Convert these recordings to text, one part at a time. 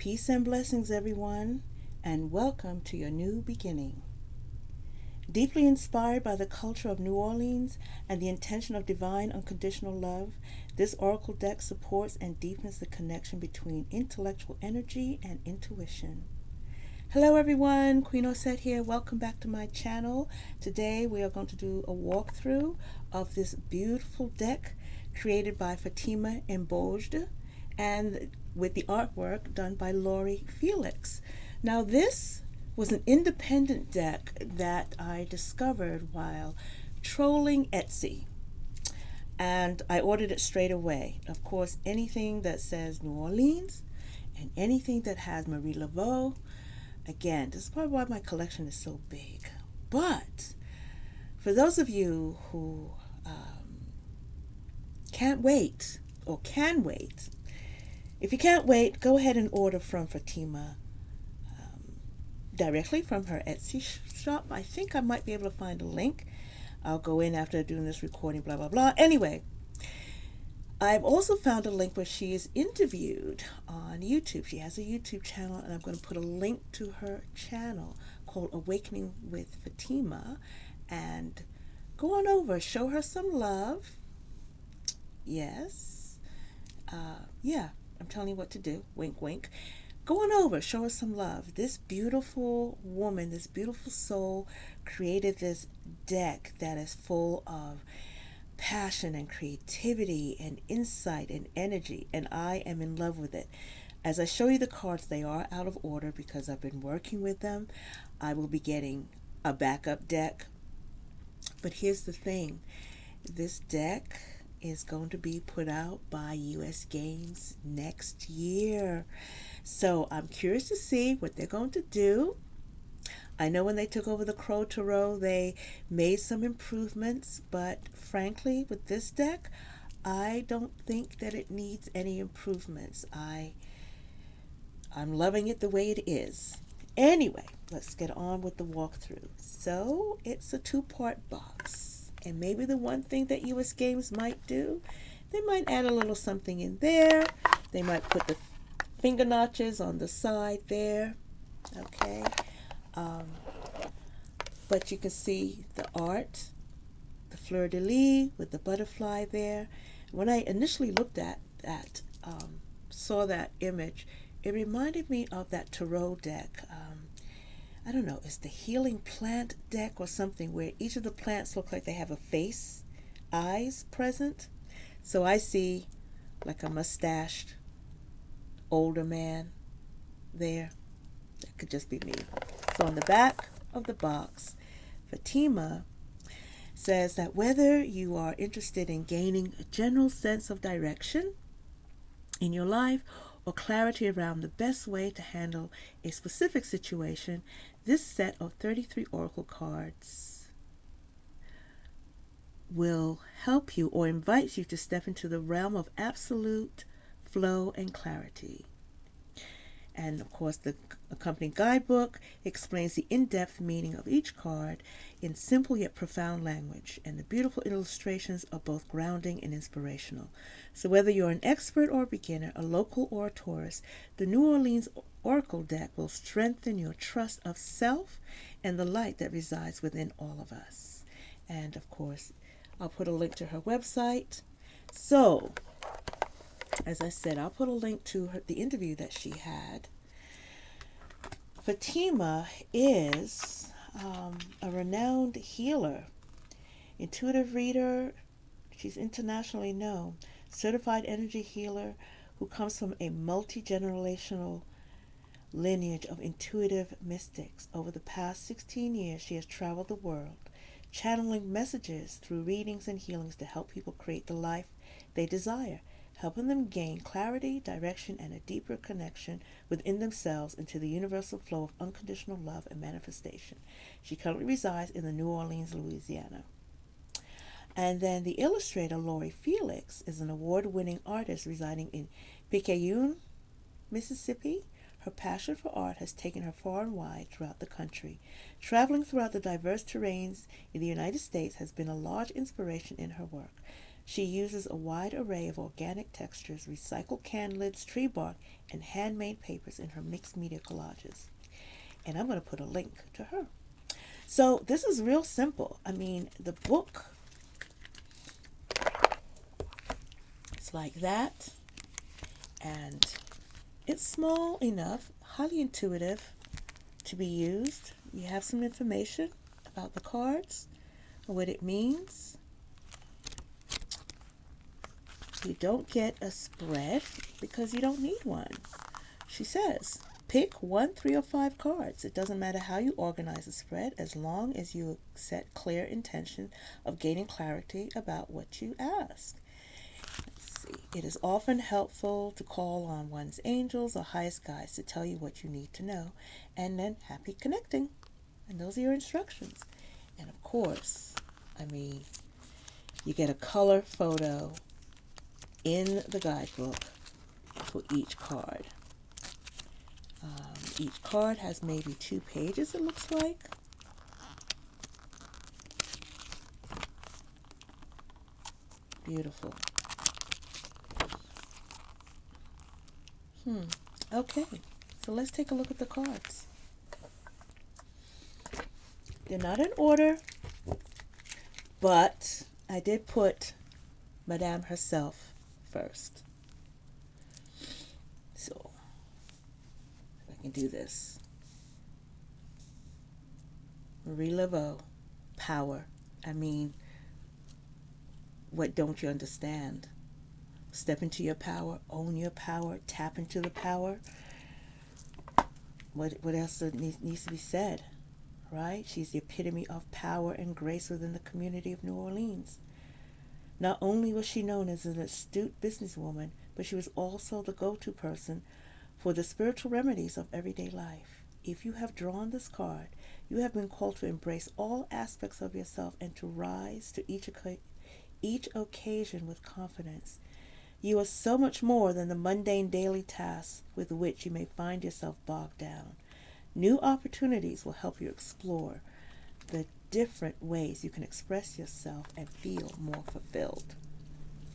Peace and blessings, everyone, and welcome to your new beginning. Deeply inspired by the culture of New Orleans and the intention of divine unconditional love, this oracle deck supports and deepens the connection between intellectual energy and intuition. Hello, everyone. Queen Osset here. Welcome back to my channel. Today, we are going to do a walkthrough of this beautiful deck created by Fatima Mbodj and with the artwork done by Lori Felix. Now, this was an independent deck that I discovered while trolling Etsy, and I ordered it straight away. Of course, anything that says New Orleans and anything that has Marie Laveau. Again, this is probably why my collection is so big. But for those of you who can't wait or can wait, if you can't wait, go ahead and order from Fatima directly from her Etsy shop. I think I might be able to find a link. I'll go in after doing this recording, blah, blah, blah. Anyway, I've also found a link where she is interviewed on YouTube. She has a YouTube channel, and I'm going to put a link to her channel called Awakening with Fatima. And go on over, show her some love. Yes. Yeah, I'm telling you what to do. Wink, wink. Go on over, show her some love. This beautiful woman, this beautiful soul created this deck that is full of passion and creativity and insight and energy, and I am in love with it. As I show you the cards, they are out of order because I've been working with them. I will be getting a backup deck. But here's the thing. This deck is going to be put out by US Games next year. So I'm curious to see what they're going to do. I know when they took over the Crow Tarot, they made some improvements, but frankly, with this deck, I don't think that it needs any improvements. I'm loving it the way it is. Anyway, let's get on with the walkthrough. So it's a two-part box, and maybe the one thing that US Games might do, they might add a little something in there. They might put the finger notches on the side there, okay? But you can see the art, the fleur-de-lis with the butterfly there. When I initially looked at that, saw that image, it reminded me of that tarot deck. I don't know, it's the healing plant deck or something where each of the plants look like they have a face, eyes present. So I see like a mustached older man there. That could just be me. So on the back of the box, Fatima says that whether you are interested in gaining a general sense of direction in your life or clarity around the best way to handle a specific situation, this set of 33 oracle cards will help you or invites you to step into the realm of absolute flow and clarity. And of course, the accompanying guidebook explains the in-depth meaning of each card in simple yet profound language, and the beautiful illustrations are both grounding and inspirational. So whether you're an expert or a beginner, a local or a tourist, the New Orleans Oracle deck will strengthen your trust of self and the light that resides within all of us. And of course, I'll put a link to her website. So as I said, I'll put a link to the interview that she had. Fatima is a renowned healer, intuitive reader. She's internationally known, certified energy healer who comes from a multi-generational lineage of intuitive mystics. Over the past 16 years, she has traveled the world, channeling messages through readings and healings to help people create the life they desire, helping them gain clarity, direction, and a deeper connection within themselves into the universal flow of unconditional love and manifestation. She currently resides in the New Orleans, Louisiana. And then the illustrator, Lori Felix, is an award-winning artist residing in Picayune, Mississippi. Her passion for art has taken her far and wide throughout the country. Traveling throughout the diverse terrains in the United States has been a large inspiration in her work. She uses a wide array of organic textures, recycled can lids, tree bark, and handmade papers in her mixed media collages. And I'm going to put a link to her. So this is real simple. I mean, the book, it's like that, and it's small enough, highly intuitive to be used. You have some information about the cards, what it means. You don't get a spread because you don't need one. She says, pick 1, 3, or 5 cards. It doesn't matter how you organize a spread as long as you set clear intention of gaining clarity about what you ask. Let's see. It is often helpful to call on one's angels or highest guides to tell you what you need to know, and then happy connecting. And those are your instructions. And of course, you get a color photo in the guidebook for each card. Each card has maybe 2 pages, it looks like. Beautiful. Okay, so let's take a look at the cards. They're not in order, but I did put Madame herself first. So, if I can do this. Marie Laveau, power. What don't you understand? Step into your power, own your power, tap into the power. What else needs to be said, right? She's the epitome of power and grace within the community of New Orleans. Not only was she known as an astute businesswoman, but she was also the go-to person for the spiritual remedies of everyday life. If you have drawn this card, you have been called to embrace all aspects of yourself and to rise to each occasion with confidence. You are so much more than the mundane daily tasks with which you may find yourself bogged down. New opportunities will help you explore the different ways you can express yourself and feel more fulfilled.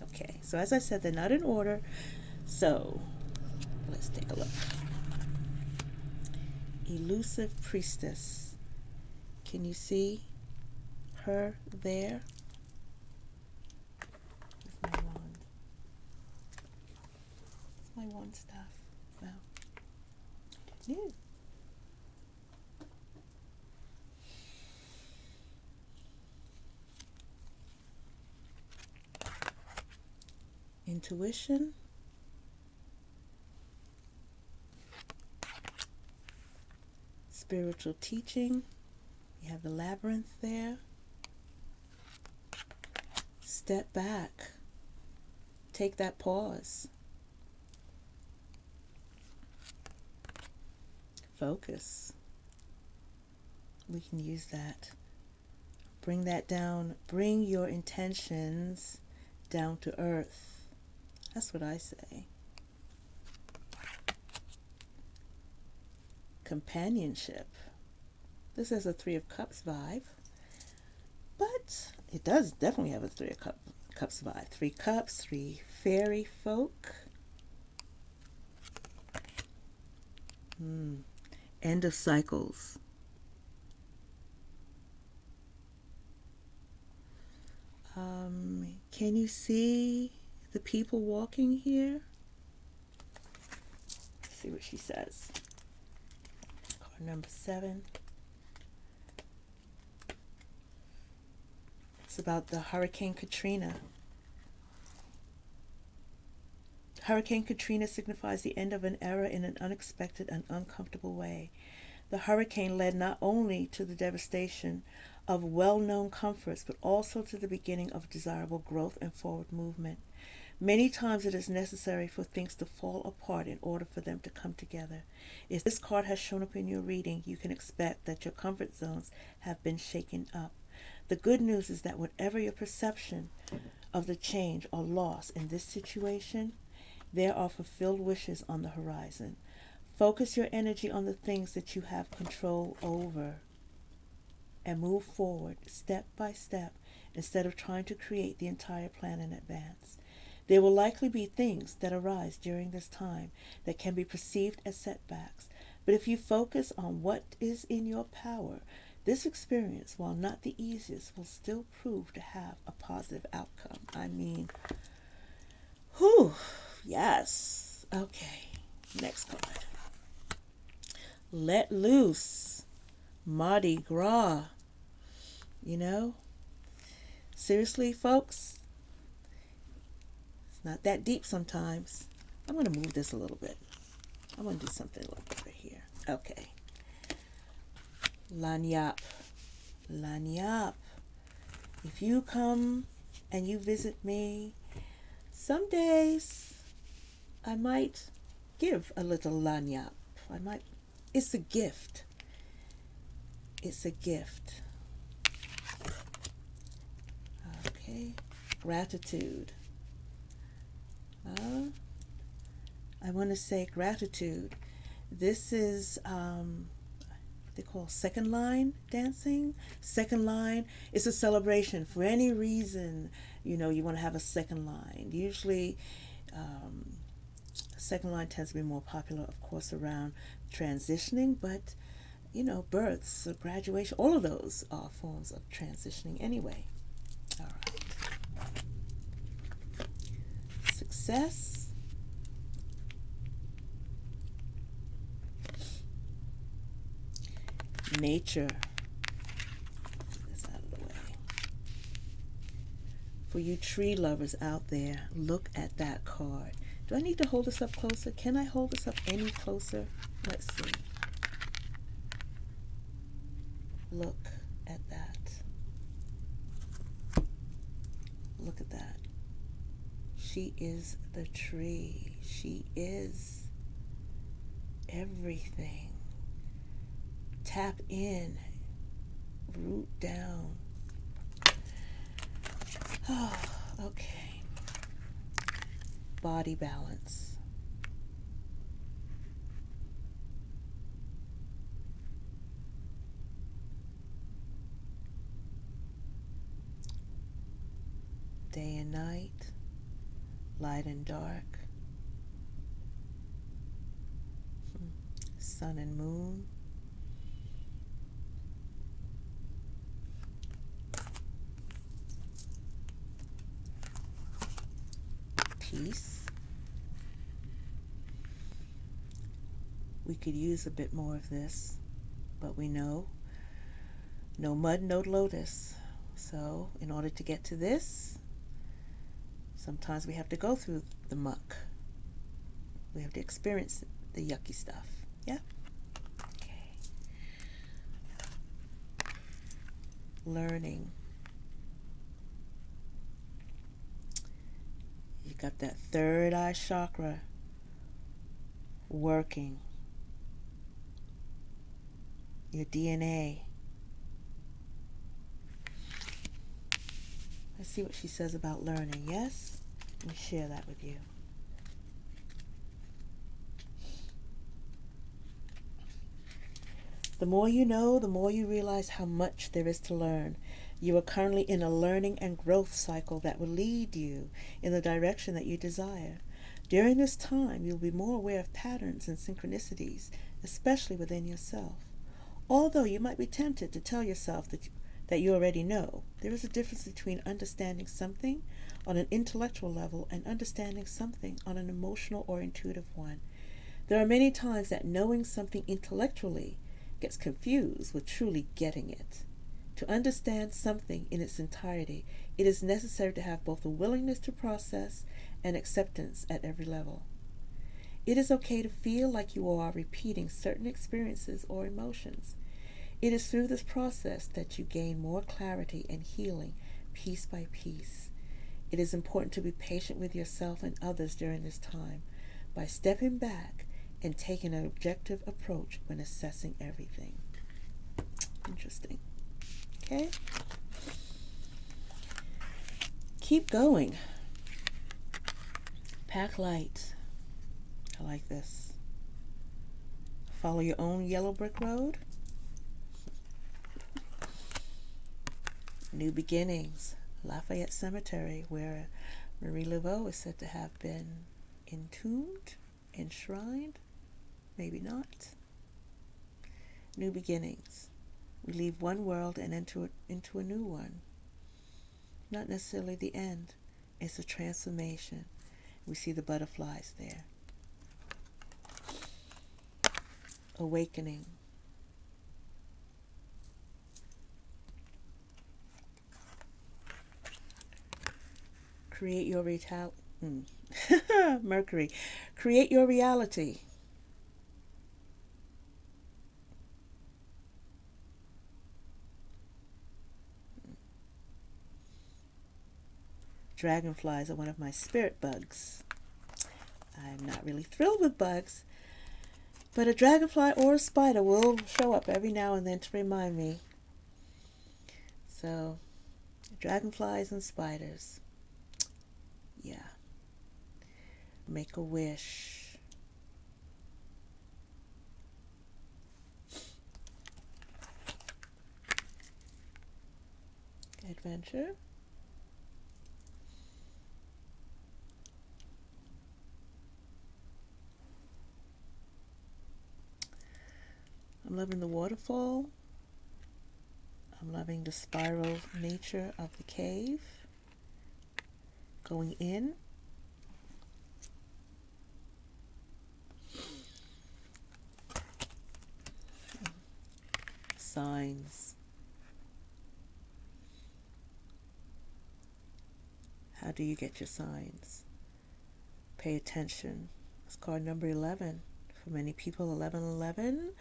Okay, so as I said, they're not in order, so let's take a look. Elusive Priestess. Can you see her there? Where's my wand? Where's my wand staff? Wow. Yeah. Intuition. Spiritual teaching. You have the labyrinth there. Step back. Take that pause. Focus. We can use that. Bring that down. Bring your intentions down to earth. That's what I say. Companionship. This has a 3 of Cups vibe, but it does definitely have a 3 of Cups vibe. 3 cups, 3 fairy folk. End of cycles. Can you see the people walking here? Let's see what she says. Card number 7. It's about the Hurricane Katrina. Hurricane Katrina signifies the end of an era in an unexpected and uncomfortable way. The hurricane led not only to the devastation of well-known comforts, but also to the beginning of desirable growth and forward movement. Many times it is necessary for things to fall apart in order for them to come together. If this card has shown up in your reading, you can expect that your comfort zones have been shaken up. The good news is that whatever your perception of the change or loss in this situation, there are fulfilled wishes on the horizon. Focus your energy on the things that you have control over and move forward step by step instead of trying to create the entire plan in advance. There will likely be things that arise during this time that can be perceived as setbacks, but if you focus on what is in your power, this experience, while not the easiest, will still prove to have a positive outcome. I mean, whew, yes. Okay, next card. Let loose. Mardi Gras. You know? Seriously, folks, it's not that deep sometimes. I'm going to move this a little bit. I'm going to do something a little better here. Okay. Lanyap. Lanyap. If you come and you visit me, some days I might give a little lanyap. It's a gift. It's a gift. Okay. Gratitude. I want to say gratitude. This is they call second line dancing. Second line is a celebration for any reason. You want to have a second line. Usually, second line tends to be more popular, of course, around transitioning, but births, graduation, all of those are forms of transitioning anyway. All right. Success. Nature. Get this out of the way. For you tree lovers out there, look at that card. Do I need to hold this up closer? Can I hold this up any closer? Let's see. Look at that. Look at that. She is the tree. She is everything. Tap in, root down. Oh, okay. Body balance. Day and night, light and dark, sun and moon. Peace. We could use a bit more of this, but we know no mud, no lotus. So in order to get to this, sometimes we have to go through the muck. We have to experience the yucky stuff. Yeah? Okay. Learning. You got that third eye chakra working. Your DNA. Let's see what she says about learning. Yes? Let me share that with you. The more you know, the more you realize how much there is to learn. You are currently in a learning and growth cycle that will lead you in the direction that you desire. During this time, you'll be more aware of patterns and synchronicities, especially within yourself. Although you might be tempted to tell yourself that you already know, there is a difference between understanding something on an intellectual level and understanding something on an emotional or intuitive one. There are many times that knowing something intellectually gets confused with truly getting it. To understand something in its entirety, it is necessary to have both a willingness to process and acceptance at every level. It is okay to feel like you are repeating certain experiences or emotions. It is through this process that you gain more clarity and healing piece by piece. It is important to be patient with yourself and others during this time by stepping back and taking an objective approach when assessing everything. Interesting. Okay? Keep going. Pack light. I like this. Follow your own yellow brick road. New beginnings. Lafayette Cemetery, where Marie Laveau is said to have been entombed, enshrined, maybe not. New beginnings. We leave one world and enter into a new one. Not necessarily the end. It's a transformation. We see the butterflies there. Awakening. Create your Mercury. Create your reality. Dragonflies are one of my spirit bugs. I'm not really thrilled with bugs, but a dragonfly or a spider will show up every now and then to remind me. So, dragonflies and spiders. Yeah. Make a wish. Adventure. I'm loving the waterfall. I'm loving the spiral nature of the cave. Going in. Signs. How do you get your signs? Pay attention. It's card number 11. For many people, 1111.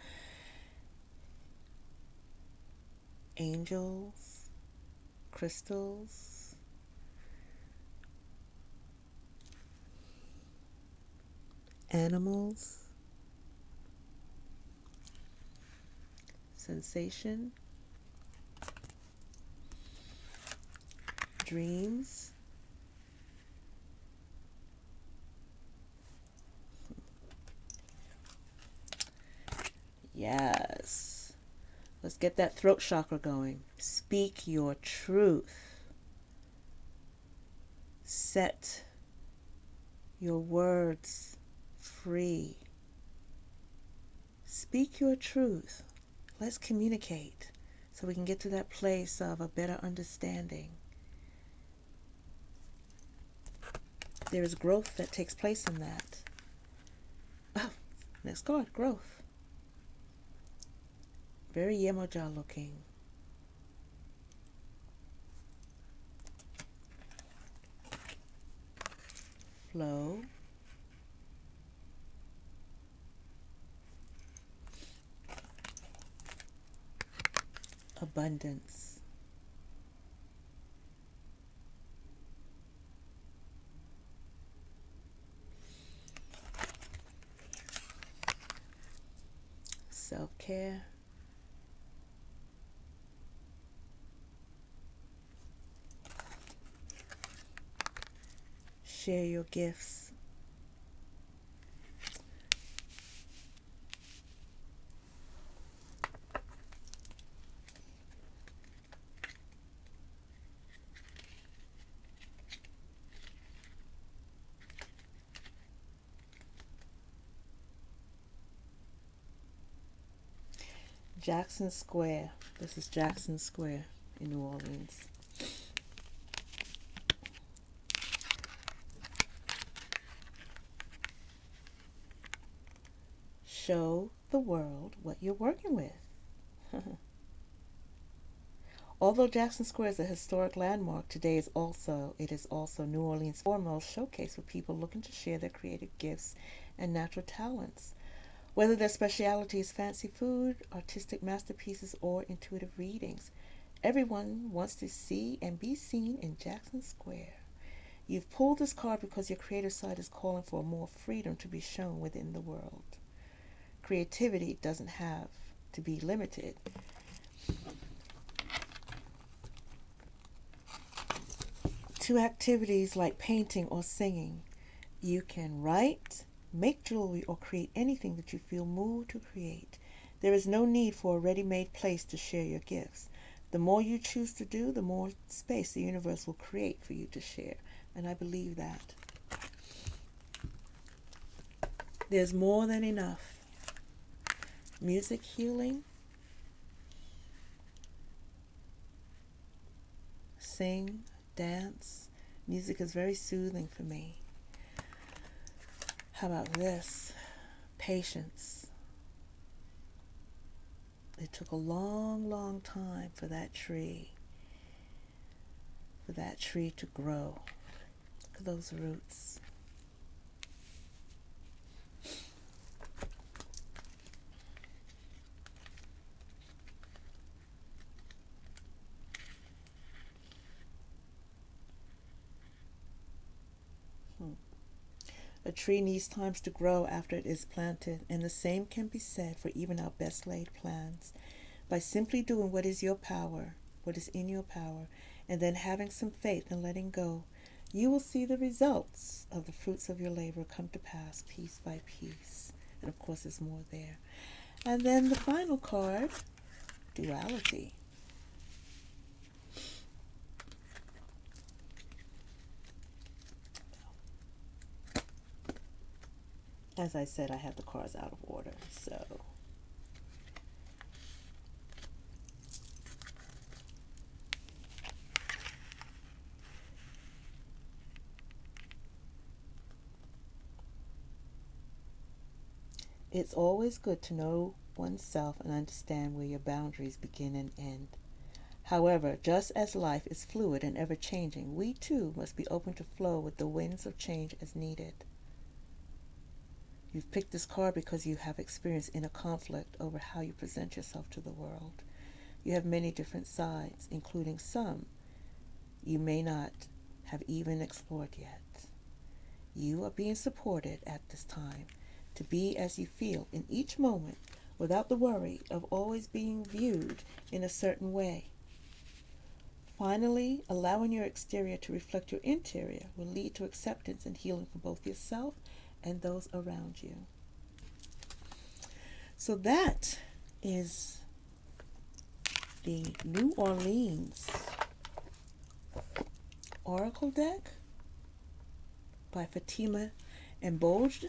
Angels, crystals, animals, sensation, dreams, yes. Let's get that throat chakra going. Speak your truth. Set your words free. Speak your truth. Let's communicate so we can get to that place of a better understanding. There is growth that takes place in that. Oh, next card, growth. Very Yemoja looking. Flow. Abundance. Self-care. Share your gifts. Jackson Square. This is Jackson Square in New Orleans. Show the world what you're working with. Although Jackson Square is a historic landmark, it is also New Orleans' foremost showcase for people looking to share their creative gifts and natural talents. Whether their specialty is fancy food, artistic masterpieces, or intuitive readings, everyone wants to see and be seen in Jackson Square. You've pulled this card because your creative side is calling for more freedom to be shown within the world. Creativity doesn't have to be limited. To activities like painting or singing. You can write, make jewelry, or create anything that you feel moved to create. There is no need for a ready-made place to share your gifts. The more you choose to do, the more space the universe will create for you to share. And I believe that. There's more than enough. Music healing. Sing, dance. Music is very soothing for me. How about this? Patience. It took a long, long time for that tree to grow. Look at those roots. A tree needs time to grow after it is planted, and the same can be said for even our best laid plans. By simply doing what is your power, what is in your power, and then having some faith and letting go, you will see the results of the fruits of your labor come to pass piece by piece. And of course, there's more there. And then the final card, duality. As I said, I have the cards out of order, so it's always good to know oneself and understand where your boundaries begin and end. However, just as life is fluid and ever-changing, we too must be open to flow with the winds of change as needed. You've picked this card because you have experienced inner conflict over how you present yourself to the world. You have many different sides, including some you may not have even explored yet. You are being supported at this time to be as you feel in each moment without the worry of always being viewed in a certain way. Finally, allowing your exterior to reflect your interior will lead to acceptance and healing for both yourself and those around you. So that is the New Orleans Oracle deck by Fatima Mbodj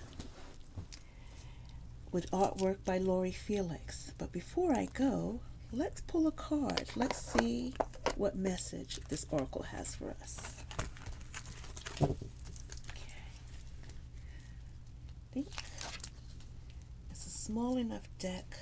with artwork by Lori Felix. But before I go, let's pull a card. Let's see what message this oracle has for us. It's a small enough deck.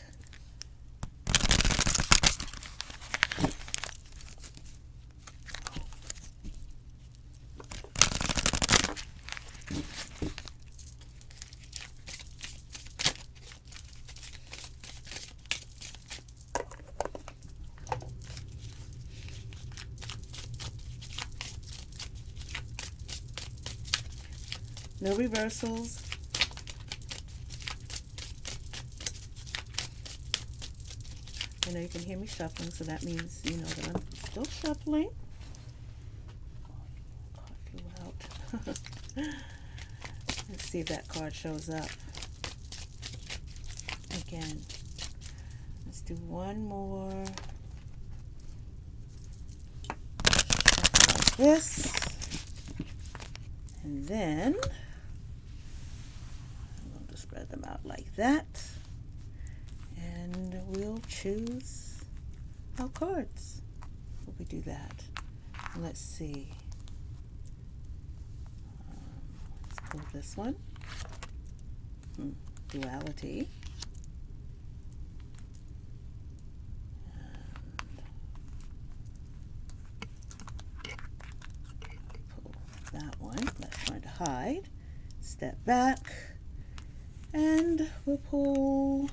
No reversals. I know you can hear me shuffling, so that means you know that I'm still shuffling. Card flew out. Let's see if that card shows up. Again, let's do one more. Like this. And then I'm going to spread them out like that. And we'll choose our cards when we do that. Let's see. Let's pull this one. Duality. And pull that one. That's trying to hide. Step back. And we'll pull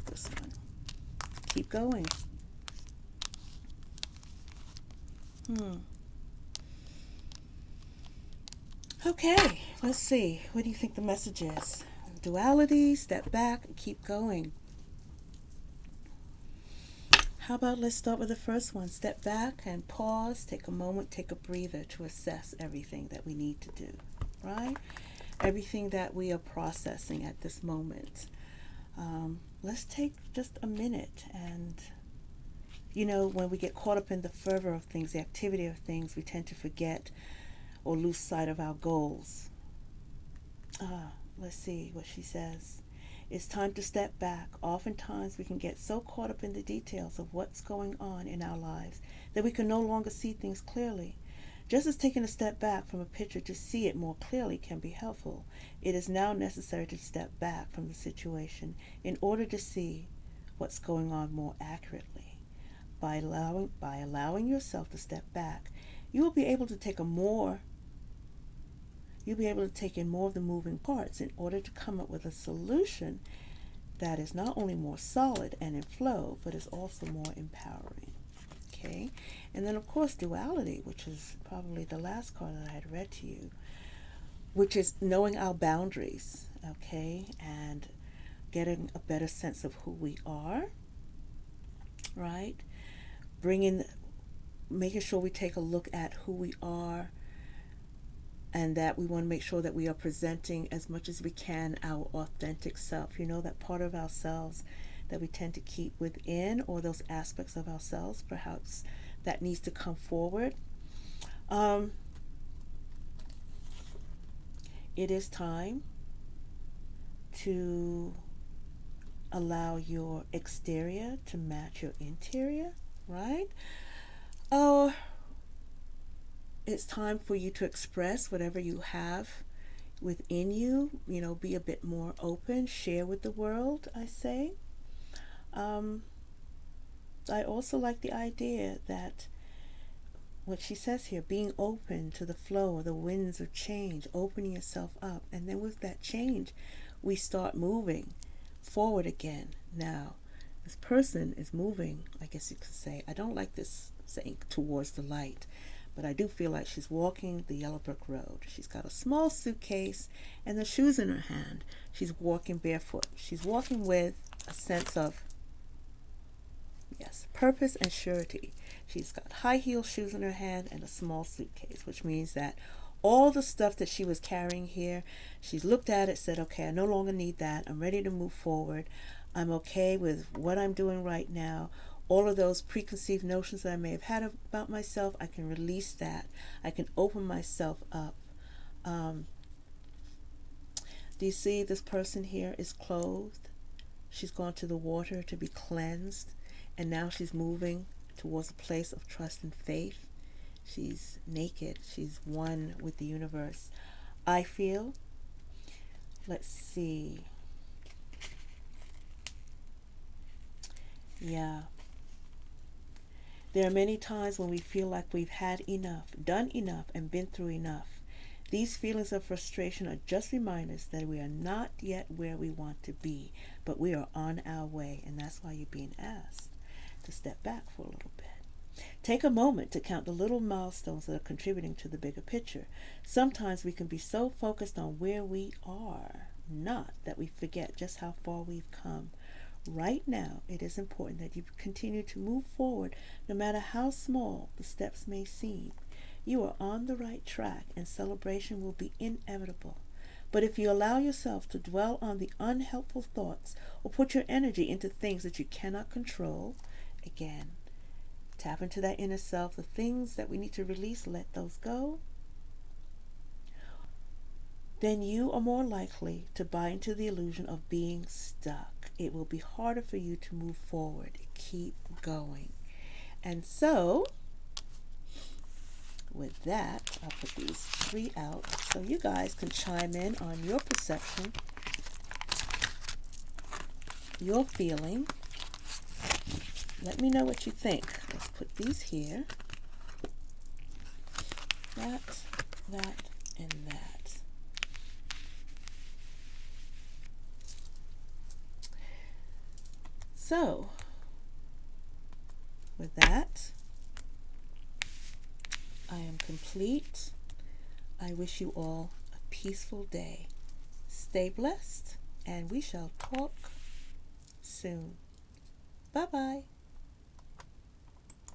this one. Keep going. Okay, let's see. What do you think the message is? Duality, step back, and keep going. How about let's start with the first one. Step back and pause, take a moment, take a breather to assess everything that we need to do, right? everything that we are processing at this moment. Let's take just a minute and, when we get caught up in the fervor of things, the activity of things, we tend to forget or lose sight of our goals. Let's see what she says. It's time to step back. Oftentimes we can get so caught up in the details of what's going on in our lives that we can no longer see things clearly. Just as taking a step back from a picture to see it more clearly can be helpful, it is now necessary to step back from the situation in order to see what's going on more accurately. By allowing yourself to step back, you will be able to take in more of the moving parts in order to come up with a solution that is not only more solid and in flow, but is also more empowering. Okay? And then, of course, duality, which is probably the last card that I had read to you, which is knowing our boundaries, okay? And getting a better sense of who we are, right? Making sure we take a look at who we are, and that we want to make sure that we are presenting as much as we can our authentic self. That part of ourselves that we tend to keep within, or those aspects of ourselves perhaps that needs to come forward. It is time to allow your exterior to match your interior, right? Oh, it's time for you to express whatever you have within you. Be a bit more open, share with the world, I say. I also like the idea that what she says here, being open to the flow of the winds of change, opening yourself up, and then with that change, we start moving forward again. Now, this person is moving, I guess you could say, I don't like this saying towards the light, but I do feel like she's walking the yellow brick road. She's got a small suitcase and the shoes in her hand. She's walking barefoot. She's walking with a sense of, yes, purpose and surety. She's got high heel shoes in her hand and a small suitcase, which means that all the stuff that she was carrying here, she's looked at it, said, okay, I no longer need that. I'm ready to move forward. I'm okay with what I'm doing right now. All of those preconceived notions that I may have had about myself, I can release that. I can open myself up. Do you see this person here is clothed? She's gone to the water to be cleansed, and now she's moving towards a place of trust and faith. She's naked. She's one with the universe. I feel, let's see. Yeah. There are many times when we feel like we've had enough, done enough, and been through enough. These feelings of frustration are just reminders that we are not yet where we want to be, but we are on our way, and that's why you're being asked to step back for a little bit. Take a moment to count the little milestones that are contributing to the bigger picture. Sometimes we can be so focused on where we are, not that we forget just how far we've come. Right now, it is important that you continue to move forward no matter how small the steps may seem. You are on the right track and celebration will be inevitable. But if you allow yourself to dwell on the unhelpful thoughts or put your energy into things that you cannot control, again, tap into that inner self, the things that we need to release, let those go, then you are more likely to buy into the illusion of being stuck. It will be harder for you to move forward. Keep going. And so, with that, I'll put these 3 out so you guys can chime in on your perception, your feeling. Let me know what you think. Let's put these here. That, and that. So, with that, I am complete. I wish you all a peaceful day. Stay blessed, and we shall talk soon. Bye-bye.